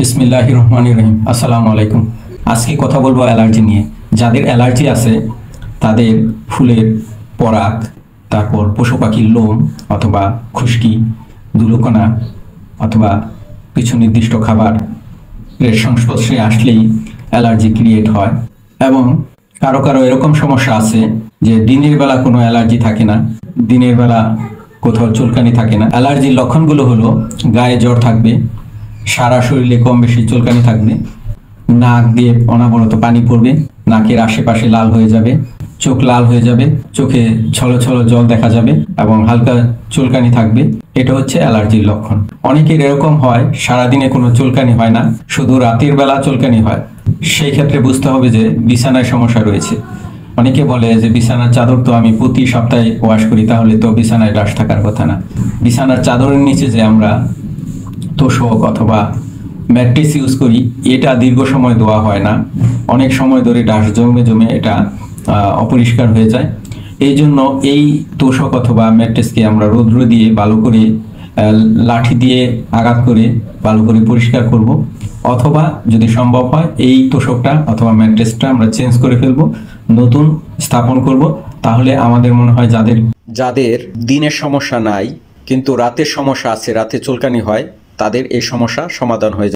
বিসমিল্লাহির রহমানির রহিম। আসসালামু আলাইকুম। আজকে কথা বলবো অ্যালার্জি নিয়ে। যাদের অ্যালার্জি আছে তাদের ফুলের পরাগ, তারপর পশু পাখির লোম অথবা খুশকি, ধুলোকণা অথবা কিছু নির্দিষ্ট খাবার এর সংস্পর্শে আসলেই অ্যালার্জি ক্রিয়েট হয়। এবং কারো কারো এরকম সমস্যা আছে যে দিনের বেলা কোনো অ্যালার্জি থাকে না, দিনের বেলা কোথাও চুলকানি থাকে না। অ্যালার্জির লক্ষণগুলো হলো গায়ে জ্বর থাকবে, সারা শরীরে কম বেশি চুলকানি থাকবে, নাক দিয়ে অনবরত পানি পড়বে, নাকের আশেপাশে লাল হয়ে যাবে, চোখ লাল হয়ে যাবে, চোখে ছলো ছলো জল দেখা যাবে এবং হালকা চুলকানি থাকবে। এটা হচ্ছে অ্যালার্জির লক্ষণ। অনেকের এরকম হয় সারাদিনে কোনো চুলকানি হয় না, শুধু রাতের বেলা চুলকানি হয়। সেই ক্ষেত্রে বুঝতে হবে যে বিছানায় সমস্যা রয়েছে। অনেকে বলে যে বিছানার চাদর তো আমি প্রতি সপ্তাহে ওয়াশ করি, তাহলে তো বিছানায় ডাস্ট থাকার কথা না। বিছানার চাদরের নিচে যে আমরা তোষক অথবা ম্যাট্রেস ইউজ করি, এটা দীর্ঘ সময় ধোয়া হয় না, অনেক সময় ধরে ডাস্ট জমে জমে এটা অপরিষ্কার হয়ে যায়। এই জন্য এই তোষক অথবা ম্যাট্রেসকে আমরা রৌদ্র দিয়ে ভালো করে লাঠি দিয়ে আঘাত করে ভালো করে পরিষ্কার করব, অথবা যদি সম্ভব হয় এই তোষকটা অথবা ম্যাট্রেসটা আমরা চেঞ্জ করে ফেলবো, নতুন স্থাপন করব। তাহলে আমাদের মনে হয় যাদের যাদের দিনের সমস্যা নাই কিন্তু রাতের সমস্যা আছে, রাতে চুলকানি হয়, তাদের এই সমস্যা সমাধান হয়ে যায়।